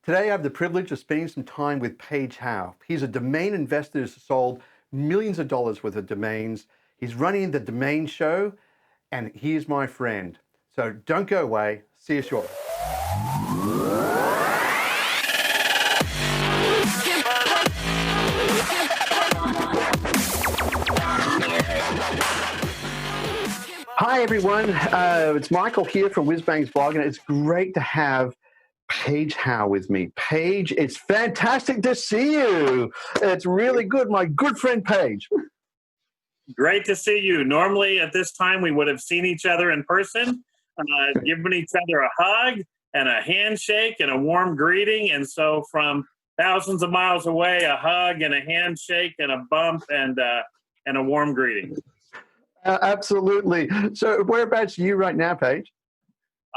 Today, I have the privilege of spending some time with Page Howe. He's a domain investor who's sold millions of dollars worth of domains. He's running the Domain Show, and he is my friend. So don't go away. See you shortly. Hi, everyone. It's Michael here from Whizbang's blog, and it's great to have Page Howe with me. Page, it's fantastic to see you. It's really good. My good friend, Page. Great to see you. Normally at this time, we would have seen each other in person, given each other a hug and a handshake and a warm greeting. And so from thousands of miles away, a hug and a handshake and a bump and a warm greeting. Absolutely. So whereabouts are you right now, Page?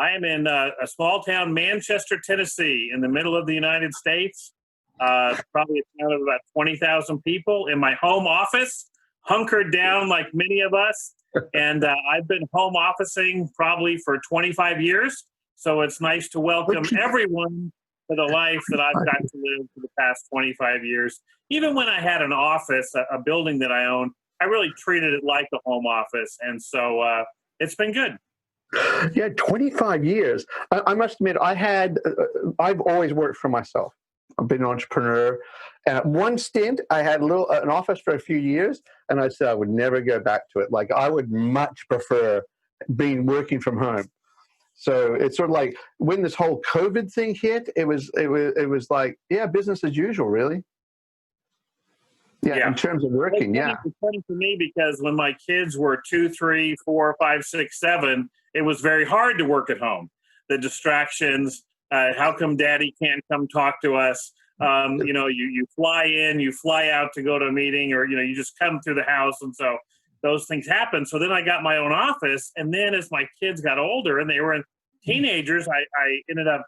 I am in a small town, Manchester, Tennessee, in the middle of the United States. Probably a town of about 20,000 people in my home office, hunkered down like many of us. And I've been home officing probably for 25 years. So it's nice to welcome everyone to the life that I've got to live for the past 25 years. Even when I had an office, a building that I own, I really treated it like a home office. And so it's been good. Yeah, 25 years. I must admit, I've always worked for myself. I've been an entrepreneur. One stint, I had an office for a few years, and I said I would never go back to it. Like, I would much prefer working from home. So it's sort of like when this whole COVID thing hit, it was like, yeah, business as usual, really. Yeah, in terms of working, It's funny for me because when my kids were 2, 3, 4, 5, 6, 7, it was very hard to work at home. The distractions, how come daddy can't come talk to us? You fly in, you fly out to go to a meeting, or, you just come through the house. And so those things happen. So then I got my own office. And then as my kids got older and they were teenagers, I ended up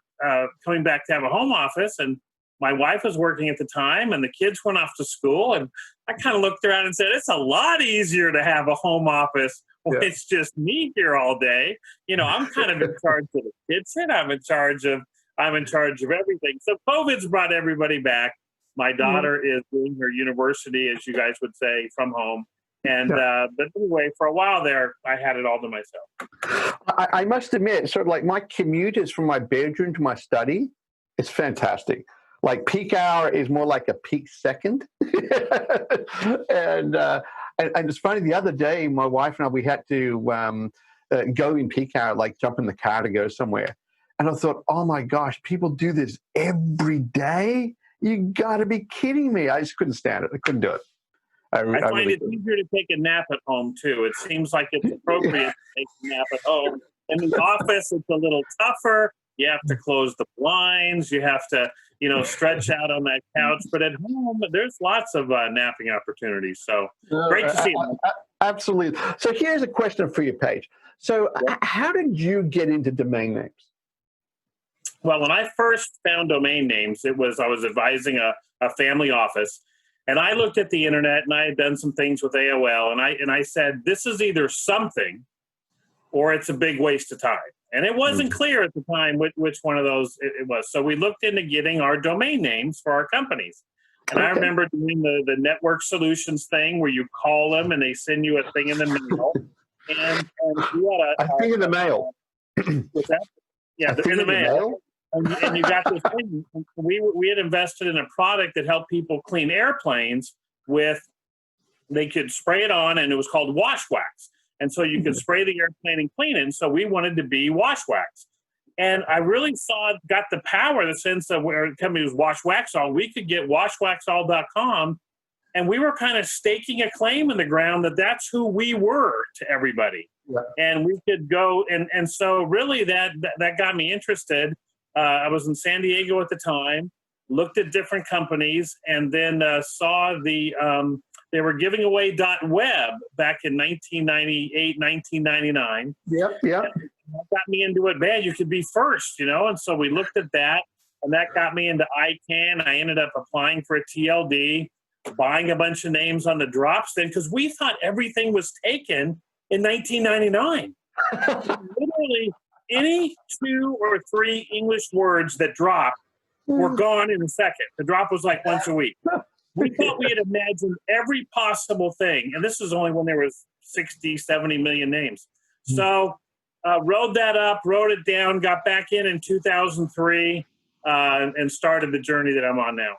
coming back to have a home office. And my wife was working at the time, and the kids went off to school. And I kind of looked around and said, it's a lot easier to have a home office when it's just me here all day. I'm kind of in charge of the kids, and I'm in charge of everything. So COVID's brought everybody back. My daughter is doing her university, as you guys would say, from home. And but anyway, for a while there, I had it all to myself. I must admit, sort of like my commute is from my bedroom to my study. It's fantastic. Like peak hour is more like a peak second. and it's funny, the other day, my wife and I, we had to go in peak hour, like jump in the car to go somewhere. And I thought, oh my gosh, people do this every day? You got to be kidding me. I just couldn't stand it. I couldn't do it. I find it easier to take a nap at home, too. It seems like it's appropriate to take a nap at home. In the office, it's a little tougher. You have to close the blinds. You have to, stretch out on that couch. But at home, there's lots of napping opportunities. So great to see you. Absolutely. So here's a question for you, Paige. So how did you get into domain names? Well, when I first found domain names, I was advising a family office. And I looked at the internet, and I had done some things with AOL. And I said, this is either something or it's a big waste of time. And it wasn't clear at the time which one of those it was. So we looked into getting our domain names for our companies. And I remember doing the network solutions thing where you call them and they send you a thing in the mail. And we had a thing in the mail. What's that? Yeah, in the mail. And you got this thing. We had invested in a product that helped people clean airplanes they could spray it on, and it was called Wash Wax. And so you could spray the airplane and clean it. And so we wanted to be Wash Wax. And I really got the power, the sense of where the company was Wash Waxall. We could get washwaxall.com. And we were kind of staking a claim in the ground that that's who we were to everybody. Yeah. And we could go. And so really that got me interested. I was in San Diego at the time, looked at different companies, and then saw they were giving away .web back in 1998, 1999. Yep. That got me into it. Man, you could be first, And so we looked at that, and that got me into ICANN. I ended up applying for a TLD, buying a bunch of names on the drops then, because we thought everything was taken in 1999. Literally, any 2 or 3 English words that dropped were gone in a second. The drop was like once a week. We thought we had imagined every possible thing. And this was only when there was 60, 70 million names. So rode that up, wrote it down, got back in 2003, and started the journey that I'm on now.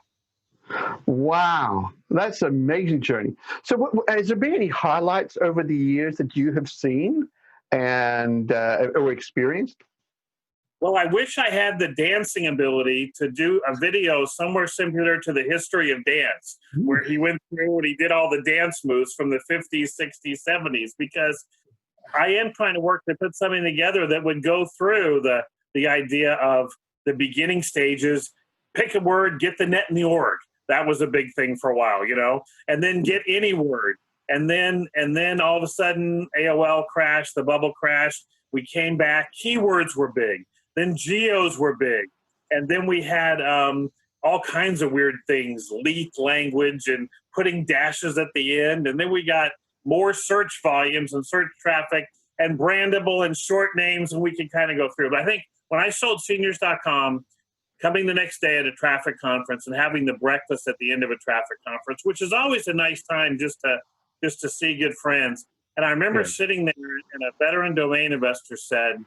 Wow, that's an amazing journey. So has there been any highlights over the years that you have seen and or experienced? Well, I wish I had the dancing ability to do a video somewhere similar to the history of dance, where he went through and he did all the dance moves from the 50s, 60s, 70s, because I am trying to work to put something together that would go through the idea of the beginning stages, pick a word, get the net in the org. That was a big thing for a while, and then get any word. And then all of a sudden AOL crashed, the bubble crashed. We came back. Keywords were big. Then geos were big. And then we had all kinds of weird things, leak language and putting dashes at the end. And then we got more search volumes and search traffic and brandable and short names, and we can kind of go through. But I think when I sold seniors.com, coming the next day at a traffic conference and having the breakfast at the end of a traffic conference, which is always a nice time just to see good friends. And I remember sitting there and a veteran domain investor said,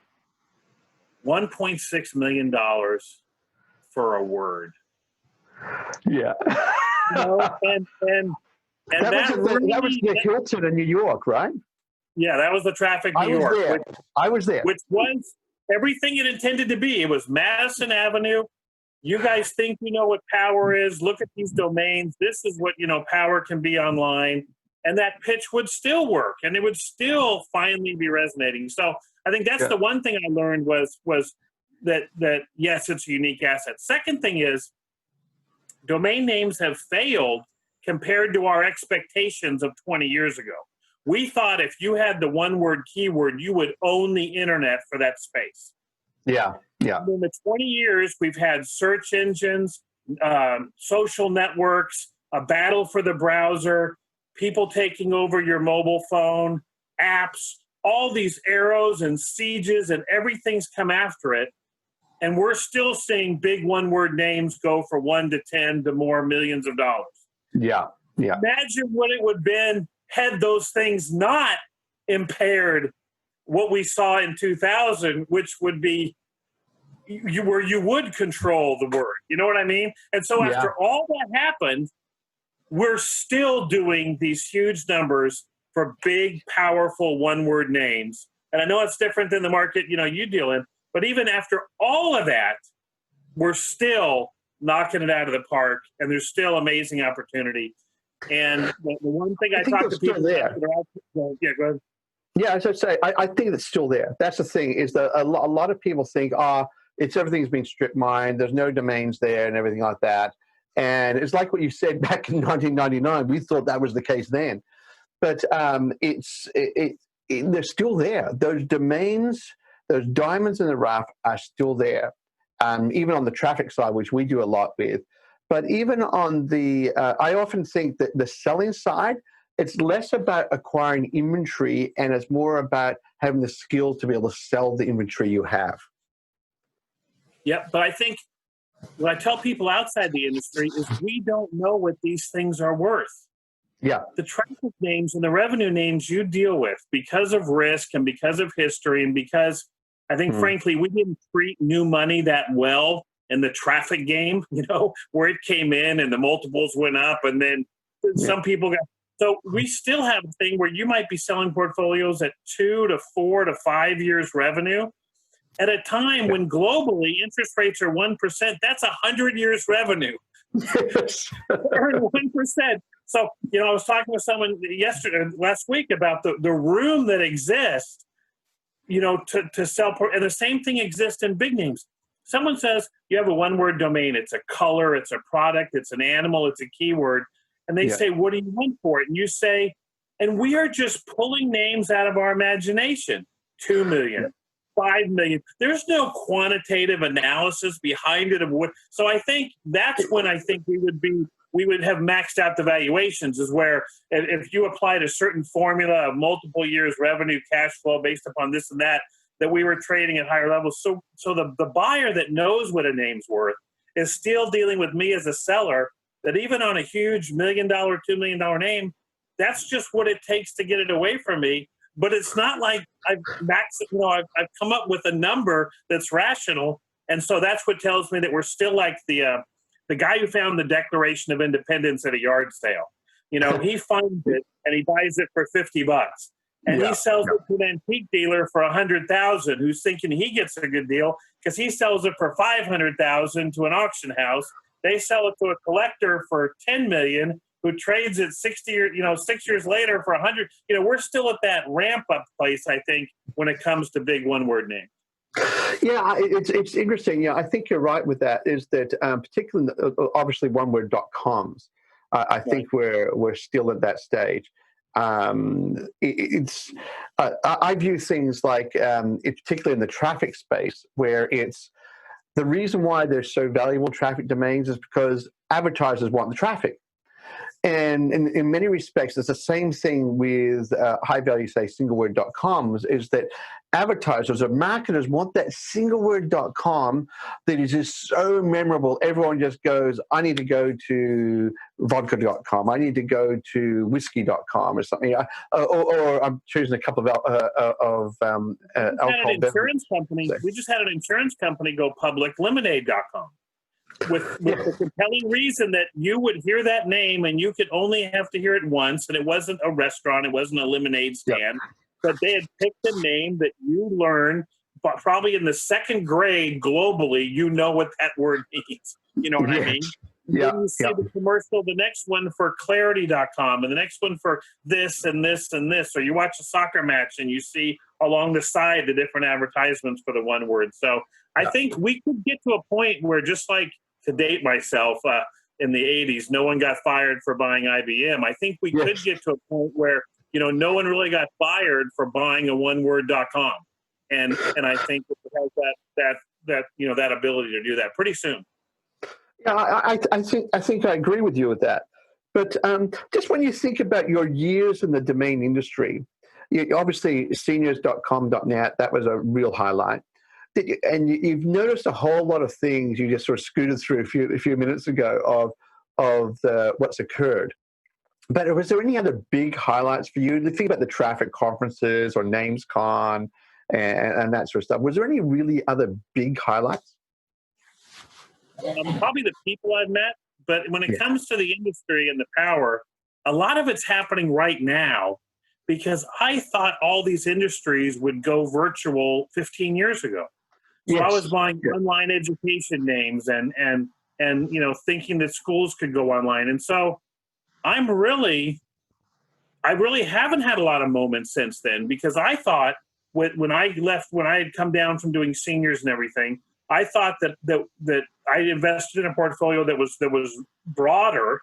$1.6 million for a word. Yeah. And that was the Hilton in New York, right? Yeah, that was the Traffic New York. I was there. Which was everything it intended to be. It was Madison Avenue. You guys think you know what power is. Look at these domains. This is what, power can be online. And that pitch would still work, and it would still finally be resonating. So I think that's the one thing I learned was that yes, it's a unique asset. Second thing is domain names have failed compared to our expectations of 20 years ago. We thought if you had the one-word keyword, you would own the internet for that space. Yeah. In the 20 years, we've had search engines, social networks, a battle for the browser, people taking over your mobile phone, apps, all these arrows and sieges, and everything's come after it. And we're still seeing big one-word names go for 1 to 10 to more millions of dollars. Yeah. Imagine what it would have been had those things not impaired what we saw in 2000, which would be where you would control the word. You know what I mean? And so after all that happened, we're still doing these huge numbers for big, powerful one-word names. And I know it's different than the market, you deal in, but even after all of that, we're still knocking it out of the park, and there's still amazing opportunity. And the one thing I talk to people there. Go ahead. Yeah, as I say, I think it's still there. That's the thing, is that a lot of people think, everything's been strip mined, there's no domains there and everything like that. And it's like what you said back in 1999. We thought that was the case then. But they're still there. Those domains, those diamonds in the rough are still there, even on the traffic side, which we do a lot with. But even on the, I often think that the selling side, it's less about acquiring inventory and it's more about having the skill to be able to sell the inventory you have. Yeah, but I think what I tell people outside the industry is we don't know what these things are worth. Yeah. The traffic names and the revenue names you deal with because of risk and because of history and because I think, frankly, we didn't treat new money that well in the traffic game, where it came in and the multiples went up and then some people got. So we still have a thing where you might be selling portfolios at 2 to 4 to 5 years revenue at a time when globally interest rates are 1%. That's 100 years revenue. Earn 1%. So, I was talking with someone last week about the room that exists, to sell. And the same thing exists in big names. Someone says you have a one-word domain. It's a color, it's a product, it's an animal, it's a keyword. And they say, what do you want for it? And you say, and we are just pulling names out of our imagination. 2 million, 5 million. There's no quantitative analysis behind it. So I think that's when I think we would have maxed out the valuations, is where if you applied a certain formula of multiple years revenue, cash flow based upon this and that we were trading at higher levels. So the buyer that knows what a name's worth is still dealing with me as a seller, that even on a huge $1 million, $2 million name, that's just what it takes to get it away from me. But it's not like I've come up with a number that's rational. And so that's what tells me that we're still like the guy who found the Declaration of Independence at a yard sale. He finds it and he buys it for $50. And he sells it to an antique dealer for $100,000, who's thinking he gets a good deal because he sells it for $500,000 to an auction house. They sell it to a collector for $10 million, who trades it 6 years later for 100. We're still at that ramp up place, I think, when it comes to big one-word names. Yeah, it's interesting. Yeah, I think you're right with that. Is that particularly obviously oneword.coms? I think we're still at that stage. I view things like, particularly in the traffic space, where it's the reason why they're so valuable traffic domains is because advertisers want the traffic. And in many respects, it's the same thing with high-value, say, singleword.coms, is that advertisers or marketers want that singleword.com that is just so memorable. Everyone just goes, I need to go to vodka.com. I need to go to whiskey.com or something. Or I'm choosing a couple of alcohol beverages. We just had an insurance company go public, lemonade.com. With the compelling reason that you would hear that name and you could only have to hear it once, and it wasn't a restaurant, it wasn't a lemonade stand, but they had picked a name that you learn probably in the second grade globally. You know what that word means. You know what I mean? Yeah. Then you see the commercial, the next one for clarity.com, and the next one for this and this and this, or you watch a soccer match and you see along the side the different advertisements for the one word. So I think we could get to a point where, just like, to date myself, in the 80s, no one got fired for buying IBM. I think we could get to a point where, no one really got fired for buying a oneword.com. And I think it has that ability to do that pretty soon. Yeah, I think I agree with you with that. But just when you think about your years in the domain industry, obviously seniors.com.net, that was a real highlight. And you've noticed a whole lot of things you just sort of scooted through a few minutes ago of what's occurred. But was there any other big highlights for you? Think about the traffic conferences or NamesCon and that sort of stuff. Was there any really other big highlights? Probably the people I've met. But when it comes to the industry and the power, a lot of it's happening right now, because I thought all these industries would go virtual 15 years ago. So I was buying online education names and thinking that schools could go online. And so I really haven't had a lot of moments since then, because I thought when I had come down from doing seniors and everything, I thought that I invested in a portfolio that was broader,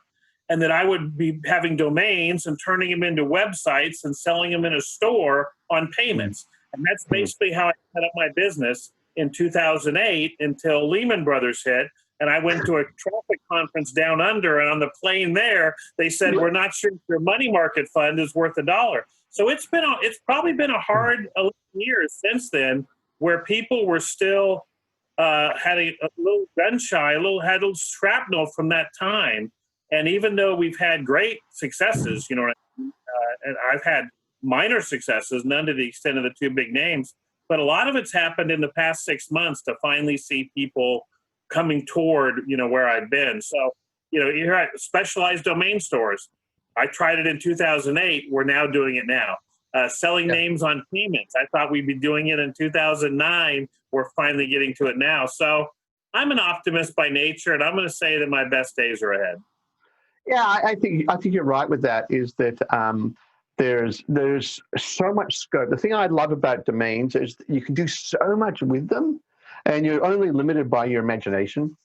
and that I would be having domains and turning them into websites and selling them in a store on payments. And that's basically how I set up my business in 2008 until Lehman Brothers hit. And I went to a traffic conference down under, and on the plane there, they said, we're not sure if your money market fund is worth $1. So it's probably been a hard 11 years since then, where people were still had a little gun shy, had a little shrapnel from that time. And even though we've had great successes, and I've had minor successes, none to the extent of the two big names, but a lot of it's happened in the past 6 months to finally see people coming toward, where I've been. So, you're right, specialized domain stores. I tried it in 2008. We're now doing it now. Selling names on payments. I thought we'd be doing it in 2009. We're finally getting to it now. So I'm an optimist by nature, and I'm going to say that my best days are ahead. Yeah, I think you're right with that, is that there's so much scope. The thing I love about domains is that you can do so much with them, and you're only limited by your imagination.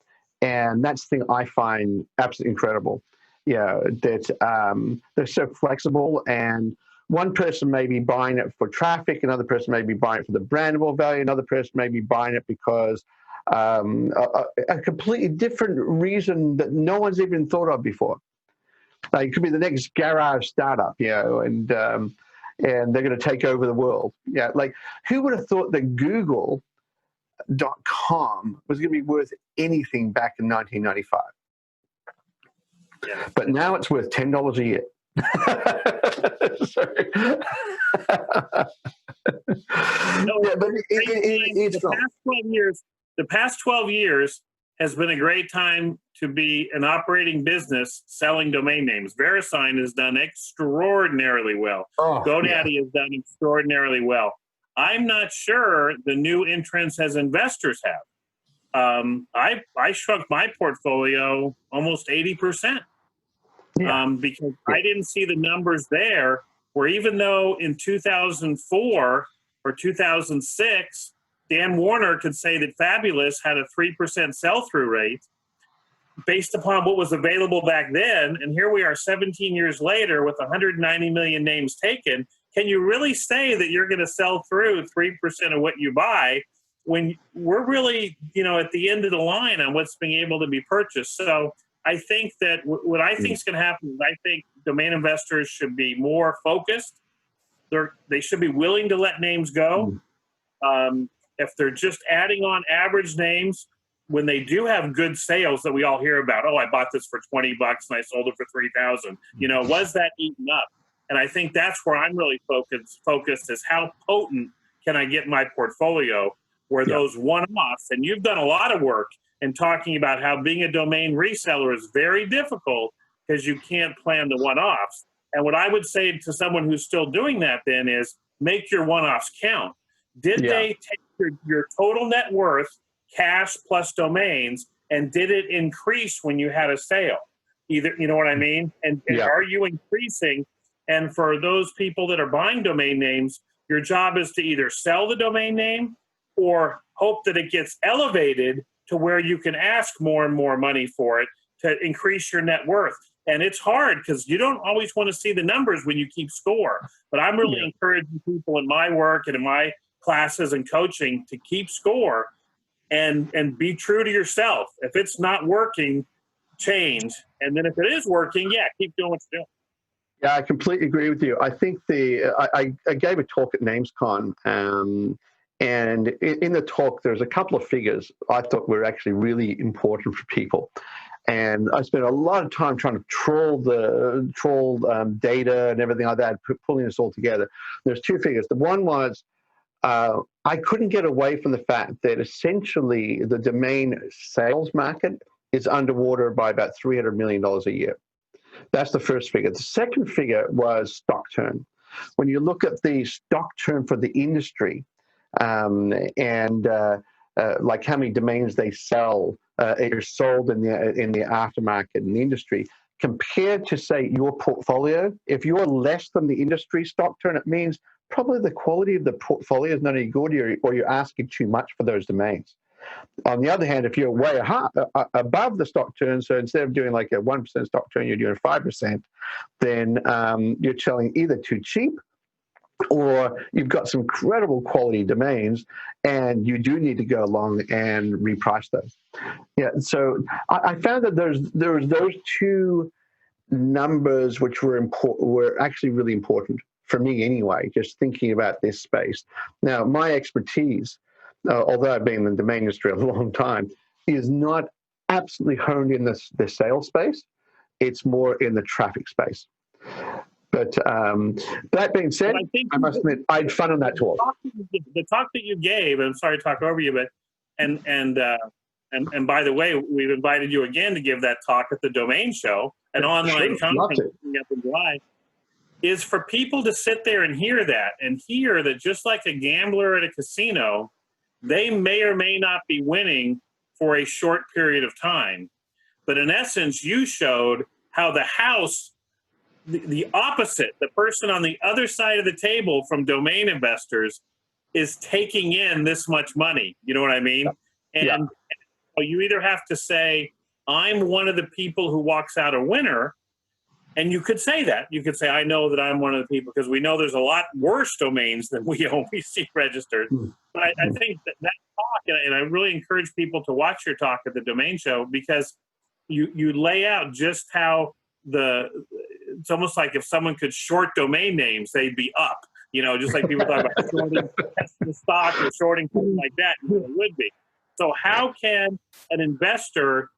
And that's the thing I find absolutely incredible. That they're so flexible, and one person may be buying it for traffic, another person may be buying it for the brandable value, another person may be buying it because a completely different reason that no one's even thought of before. It could be the next garage startup, and they're going to take over the world. Yeah, like, who would have thought that Google .com was going to be worth anything back in 1995. Yeah. But now it's worth $10 a year. Sorry. No, Yeah, but it's the past 12 years has been a great time to be an operating business selling domain names. VeriSign has done extraordinarily well. GoDaddy has done extraordinarily well. I'm not sure the new entrants as investors have. I shrunk my portfolio almost 80%. Because I didn't see the numbers there, where even though in 2004 or 2006, Dan Warner could say that Fabulous had a 3% sell-through rate based upon what was available back then, and here we are 17 years later with 190 million names taken. Can you really say that you're going to sell through 3% of what you buy when we're really, at the end of the line on what's being able to be purchased? So I think that what I think is going to happen is I think domain investors should be more focused. They should be willing to let names go. If they're just adding on average names, when they do have good sales that we all hear about, I bought this for $20 and I sold it for $3,000. Was that eaten up? And I think that's where I'm really focused is how potent can I get my portfolio where those one-offs, and you've done a lot of work in talking about how being a domain reseller is very difficult because you can't plan the one-offs. And what I would say to someone who's still doing that then is make your one-offs count. Did they take your total net worth, cash plus domains, and did it increase when you had a sale? Either, you know what I mean? And are you increasing? And for those people that are buying domain names, your job is to either sell the domain name or hope that it gets elevated to where you can ask more and more money for it to increase your net worth. And it's hard because you don't always want to see the numbers when you keep score. But I'm really encouraging people in my work and in my classes and coaching to keep score and be true to yourself. If it's not working, change. And then if it is working, keep doing what you're doing. Yeah, I completely agree with you. I think I gave a talk at NamesCon, and in the talk, there's a couple of figures I thought were actually really important for people. And I spent a lot of time trying to troll data and everything like that, pulling this all together. There's two figures. The one was I couldn't get away from the fact that essentially the domain sales market is underwater by about $300 million a year. That's the first figure. The second figure was stock turn. When you look at the stock turn for the industry, like how many domains they sell, are sold in the aftermarket in the industry, compared to, say, your portfolio, if you're less than the industry stock turn, it means probably the quality of the portfolio is not any good, or you're asking too much for those domains. On the other hand, if you're way above the stock turn, so instead of doing like a 1% stock turn, you're doing 5%, then you're selling either too cheap or you've got some incredible quality domains and you do need to go along and reprice those. Yeah, so I found that there was those two numbers which were actually really important for me anyway, just thinking about this space. Now, my expertise, although I've been in the domain industry a long time, is not absolutely honed in the sales space. It's more in the traffic space. But that being said, I must admit, I had fun on that talk. The talk that you gave, I'm sorry to talk over you, but and by the way, we've invited you again to give that talk at the Domain Show, an online conference coming up in July, is for people to sit there and hear that just like a gambler at a casino, they may or may not be winning for a short period of time. But in essence, you showed how the house, the opposite, the person on the other side of the table from domain investors is taking in this much money. You know what I mean? And you either have to say, I'm one of the people who walks out a winner. And you could say that. You could say, I know that I'm one of the people, because we know there's a lot worse domains than we own, we see registered. But I think that talk, and I really encourage people to watch your talk at the Domain Show, because you lay out just how it's almost like if someone could short domain names, they'd be up. just like people talk about shorting the stock or shorting something like that. It would be. So how can an investor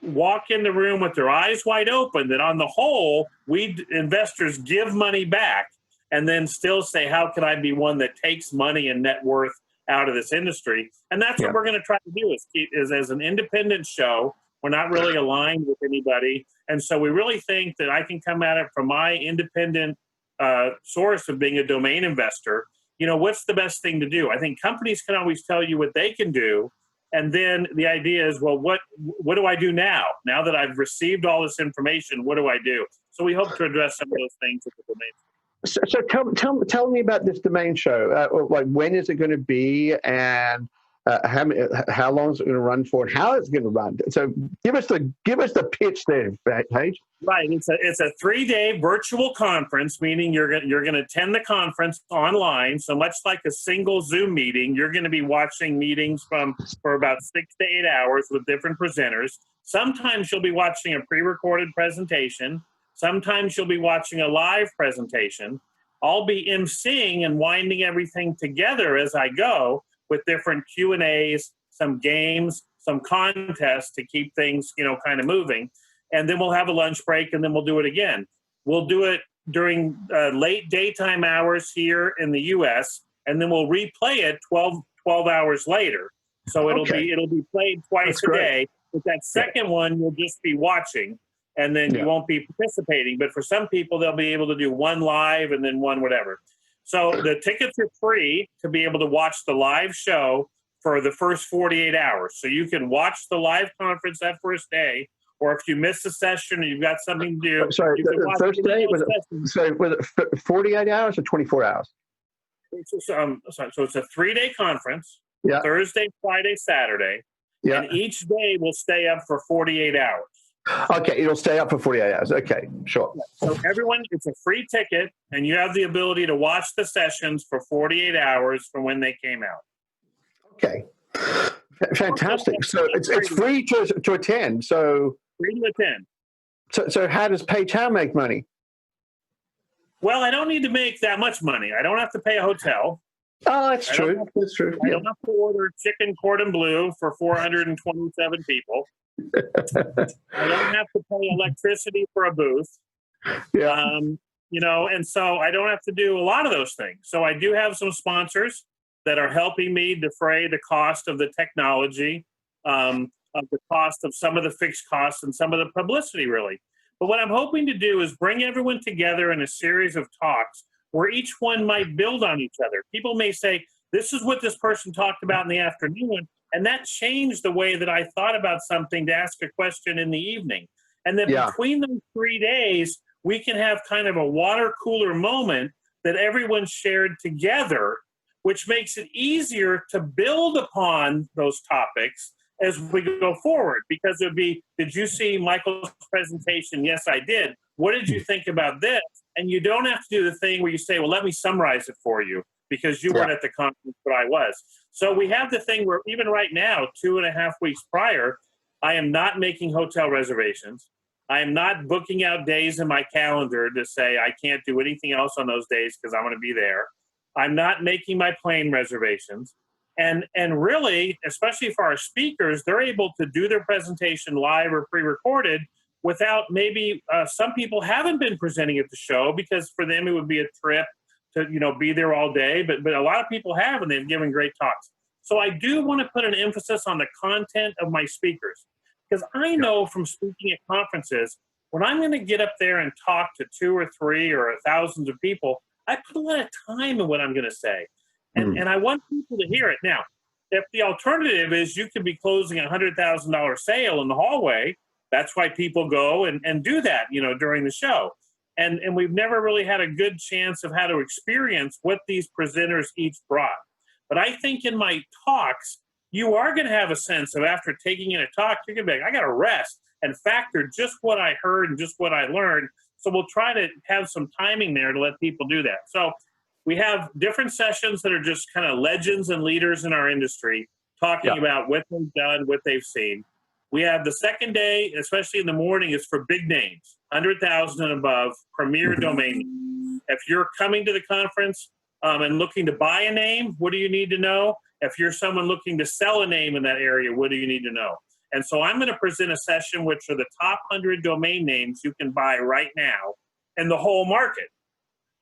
walk in the room with their eyes wide open that on the whole, we investors give money back and then still say, how can I be one that takes money and net worth out of this industry? And that's what we're going to try to do is as an independent show. We're not really aligned with anybody. And so we really think that I can come at it from my independent source of being a domain investor. What's the best thing to do? I think companies can always tell you what they can do. And then the idea is, well, what do I do now? Now that I've received all this information, what do I do? So we hope to address some of those things with the domain. So tell me about this domain show. Like, when is it going to be, and how long is it going to run for, and how it's going to run? So give us the pitch there, Page. Right. It's a 3-day virtual conference, meaning you're going to attend the conference online. So much like a single Zoom meeting, you're going to be watching meetings for about 6 to 8 hours with different presenters. Sometimes you'll be watching a pre-recorded presentation. Sometimes you'll be watching a live presentation. I'll be emceeing and winding everything together as I go with different Q&As, some games, some contests to keep things, kind of moving. And then we'll have a lunch break, and then we'll do it again. We'll do it during late daytime hours here in the U.S., and then we'll replay it 12 hours later. So it'll be played twice a day. But that second one, you'll just be watching, and then you won't be participating. But for some people, they'll be able to do one live and then one whatever. So the tickets are free to be able to watch the live show for the first 48 hours. So you can watch the live conference that first day, or if you miss a session and you've got something to do. Sorry, the first day was it 48 hours or 24 hours? So it's a 3-day conference, Thursday, Friday, Saturday, and each day will stay up for 48 hours. Okay, it'll stay up for 48 hours. Okay, sure. So everyone, it's a free ticket, and you have the ability to watch the sessions for 48 hours from when they came out. Okay, fantastic. So it's free to attend. So free to attend. So how does Page Howe make money? Well, I don't need to make that much money. I don't have to pay a hotel. Oh, that's true. That's true. I don't have to order chicken cordon bleu for 427 people. I don't have to pay electricity for a booth. And so I don't have to do a lot of those things. So I do have some sponsors that are helping me defray the cost of the technology, of the cost of some of the fixed costs and some of the publicity, really. But what I'm hoping to do is bring everyone together in a series of talks where each one might build on each other. People may say, this is what this person talked about in the afternoon, and that changed the way that I thought about something to ask a question in the evening. And then between those 3 days, we can have kind of a water cooler moment that everyone shared together, which makes it easier to build upon those topics as we go forward. Because it would be, did you see Michael's presentation? Yes, I did. What did you think about this? And you don't have to do the thing where you say, well, let me summarize it for you, because you weren't at the conference, but I was. So we have the thing where even right now, 2.5 weeks prior, I am not making hotel reservations. I am not booking out days in my calendar to say I can't do anything else on those days because I'm going to be there. I'm not making my plane reservations. And really, especially for our speakers, they're able to do their presentation live or pre-recorded without maybe some people haven't been presenting at the show because for them it would be a trip to be there all day. But a lot of people have, and they've given great talks. So I do want to put an emphasis on the content of my speakers, because I know from speaking at conferences, when I'm going to get up there and talk to 2 or 3 or thousands of people, I put a lot of time in what I'm going to say. And I want people to hear it. Now, if the alternative is you could be closing a $100,000 sale in the hallway, that's why people go and do that, during the show. And we've never really had a good chance of how to experience what these presenters each brought. But I think in my talks, you are going to have a sense of, after taking in a talk, you're going to be like, I got to rest and factor just what I heard and just what I learned. So we'll try to have some timing there to let people do that. So we have different sessions that are just kind of legends and leaders in our industry talking about what they've done, what they've seen. We have the second day, especially in the morning, is for big names, 100,000 and above, premier domain. If you're coming to the conference, and looking to buy a name, what do you need to know? If you're someone looking to sell a name in that area, what do you need to know? And so I'm going to present a session which are the top 100 domain names you can buy right now in the whole market.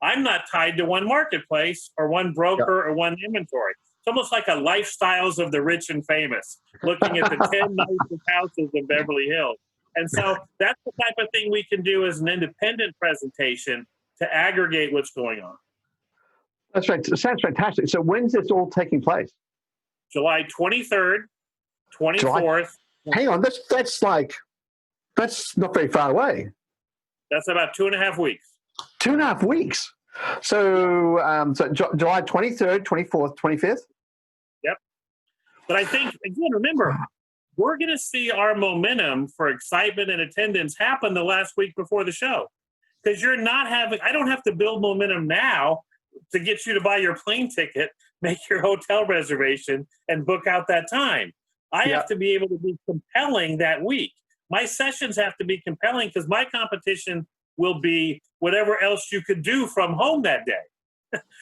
I'm not tied to one marketplace or one broker or one inventory. It's almost like a lifestyles of the rich and famous, looking at the 10 nicest houses in Beverly Hills. And so that's the type of thing we can do as an independent presentation to aggregate what's going on. That's right. It sounds fantastic. So when's this all taking place? July 23rd, 24th. Hang on, that's not very far away. That's about 2.5 weeks. 2.5 weeks. So, July 23rd, 24th, 25th? Yep. But I think, again, remember, we're going to see our momentum for excitement and attendance happen the last week before the show. Because I don't have to build momentum now to get you to buy your plane ticket, make your hotel reservation, and book out that time. I have to be able to be compelling that week. My sessions have to be compelling because my competition will be whatever else you could do from home that day.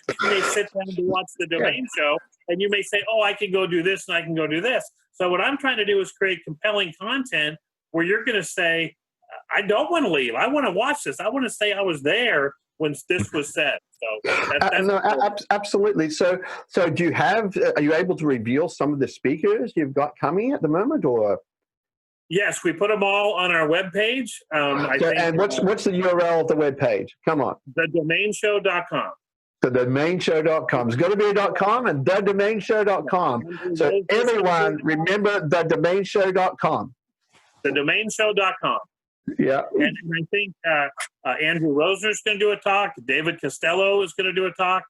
You may sit down to watch the domain show, and you may say, oh, I can go do this and I can go do this. So what I'm trying to do is create compelling content where you're going to say, I don't want to leave. I want to watch this. I want to say I was there when this was said. So absolutely. So are you able to reveal some of the speakers you've got coming at the moment, or? Yes, we put them all on our webpage. And what's the URL of the webpage? Come on. TheDomainShow.com. TheDomainShow.com. It's going to be a .com and TheDomainShow.com. So everyone, remember TheDomainShow.com. TheDomainShow.com. Yeah. And I think Andrew Rosener is going to do a talk. David Castello is going to do a talk.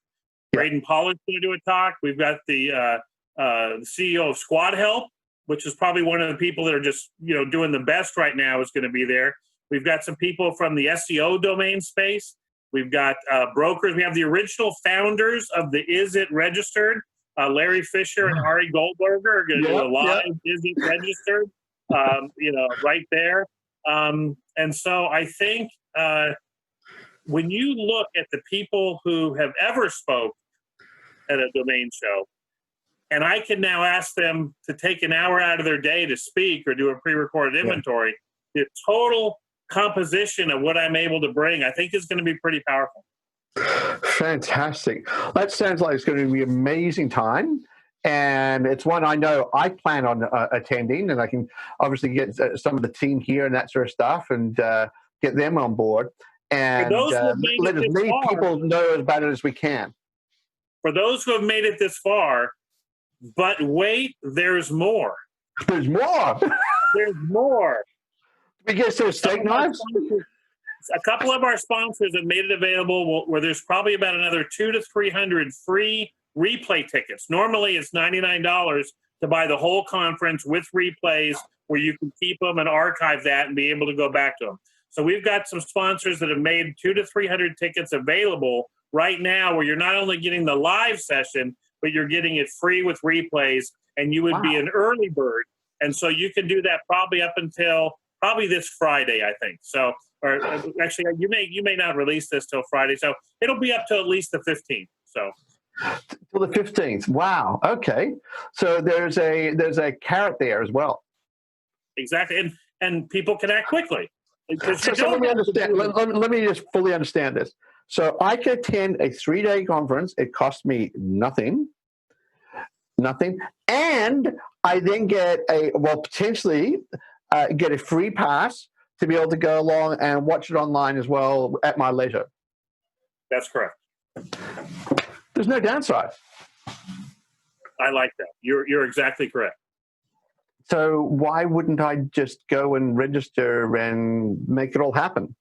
Braden Pollock is going to do a talk. We've got the CEO of Squad Help, which is probably one of the people that are just, doing the best right now, is going to be there. We've got some people from the SEO domain space. We've got brokers. We have the original founders of the Is It Registered. Larry Fisher and Ari Goldberger are going to do a live Is It Registered, right there. And so I think when you look at the people who have ever spoke at a domain show, and I can now ask them to take an hour out of their day to speak or do a pre-recorded inventory, the total composition of what I'm able to bring, I think, is going to be pretty powerful. Fantastic. That sounds like it's going to be an amazing time. And it's one I know I plan on attending, and I can obviously get some of the team here and that sort of stuff and get them on board. And let as many people know about it as we can. For those who have made it this far, but wait, there's more. There's more. There's more. We get some steak knives. A couple of our sponsors have made it available where there's probably about another 200 to 300 free replay tickets. Normally it's $99 to buy the whole conference with replays where you can keep them and archive that and be able to go back to them. So we've got some sponsors that have made 200 to 300 tickets available right now where you're not only getting the live session, but you're getting it free with replays, and you would be an early bird. And so you can do that probably up until probably this Friday, I think. So, or actually, you may not release this till Friday. So it'll be up to at least the 15th. So till the 15th. Wow. Okay. So there's a carrot there as well. Exactly, and people can act quickly. So let me understand. Let me just fully understand this. So I can attend a 3-day conference. It costs me nothing, and I then get potentially get a free pass to be able to go along and watch it online as well at my leisure. That's correct. There's no downside. I like that. You're exactly correct. So why wouldn't I just go and register and make it all happen?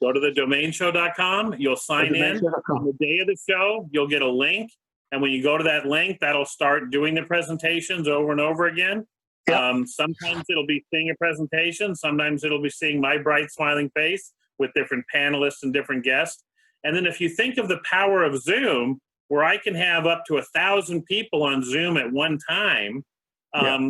Go to thedomainshow.com. You'll sign in on the day of the show. You'll get a link. And when you go to that link, that'll start doing the presentations over and over again. Yep. Sometimes it'll be seeing a presentation. Sometimes it'll be seeing my bright smiling face with different panelists and different guests. And then if you think of the power of Zoom, where I can have up to 1,000 people on Zoom at one time,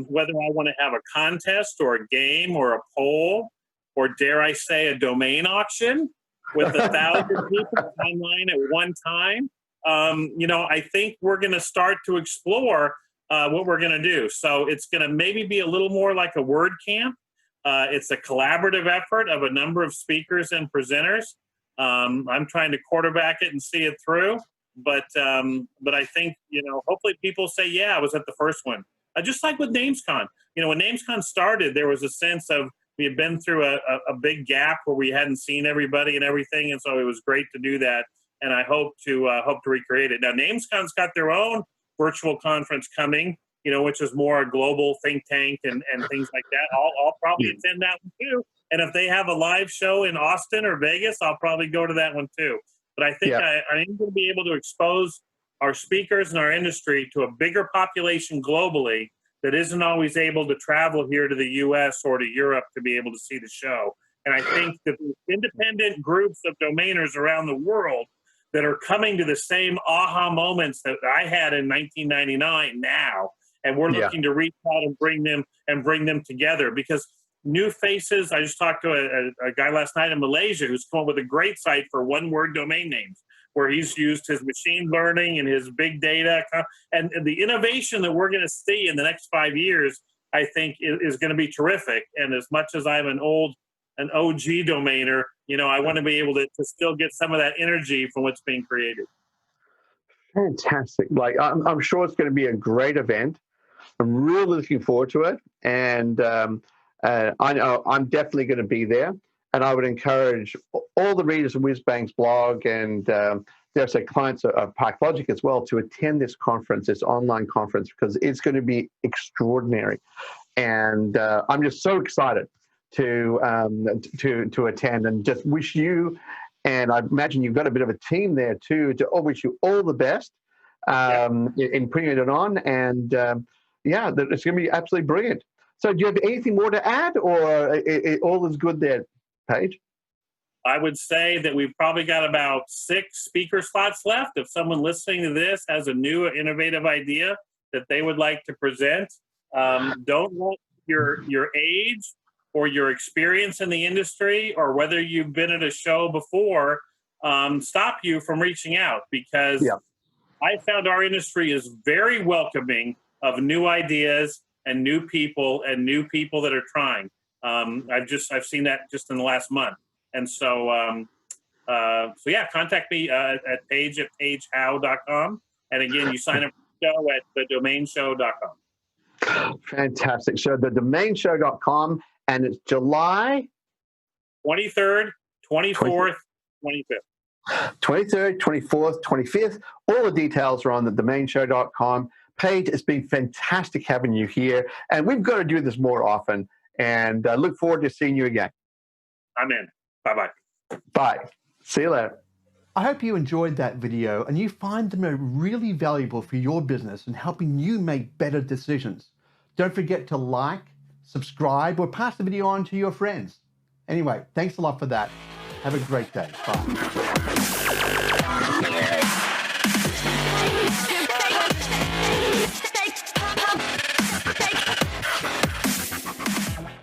whether I want to have a contest or a game or a poll, or dare I say a domain auction with 1,000 people online at one time, I think we're going to start to explore what we're going to do. So it's going to maybe be a little more like a word camp. It's a collaborative effort of a number of speakers and presenters. I'm trying to quarterback it and see it through. But I think, hopefully people say, yeah, I was at the first one. Just like with NamesCon. When NamesCon started, there was a sense of we had been through a big gap where we hadn't seen everybody and everything. And so it was great to do that. And I hope to recreate it. Now, NamesCon's got their own virtual conference coming, which is more a global think tank and things like that. I'll probably attend that one too. And if they have a live show in Austin or Vegas, I'll probably go to that one too. But I think I am going to be able to expose our speakers and our industry to a bigger population globally that isn't always able to travel here to the U.S. or to Europe to be able to see the show. And I think that the independent groups of domainers around the world that are coming to the same aha moments that I had in 1999 now, and we're looking to reach out and bring them together, because new faces. I just talked to a guy last night in Malaysia who's come up with a great site for one-word domain names, where he's used his machine learning and his big data, and the innovation that we're going to see in the next 5 years, I think, is going to be terrific. And as much as I'm an OG domainer, I want to be able to still get some of that energy from what's being created. Fantastic. I'm sure it's going to be a great event. I'm really looking forward to it. And I know I'm definitely going to be there. And I would encourage all the readers of WizBang's blog and there's clients of ParkLogic as well to attend this conference, this online conference, because it's going to be extraordinary. And I'm just so excited to attend, and just wish you, and I imagine you've got a bit of a team there too, to wish you all the best in putting it on. And it's going to be absolutely brilliant. So do you have anything more to add, or all is good there, Paige? I would say that we've probably got about 6 speaker slots left. If someone listening to this has a new innovative idea that they would like to present, don't let your age or your experience in the industry, or whether you've been at a show before, stop you from reaching out, because I found our industry is very welcoming of new ideas and new people that are trying. I've seen that just in the last month. And so, contact me at pagehowe.com. And again, you sign up for the show at thedomainshow.com. Fantastic. So thedomainshow.com, and it's July 23rd, 24th, 25th. 23rd, 24th, 25th. All the details are on thedomainshow.com. Paige, it's been fantastic having you here, and we've got to do this more often, and look forward to seeing you again. I'm in. Bye-bye. Bye. See you later. I hope you enjoyed that video and you find them really valuable for your business and helping you make better decisions. Don't forget to like, subscribe, or pass the video on to your friends. Anyway, thanks a lot for that. Have a great day. Bye.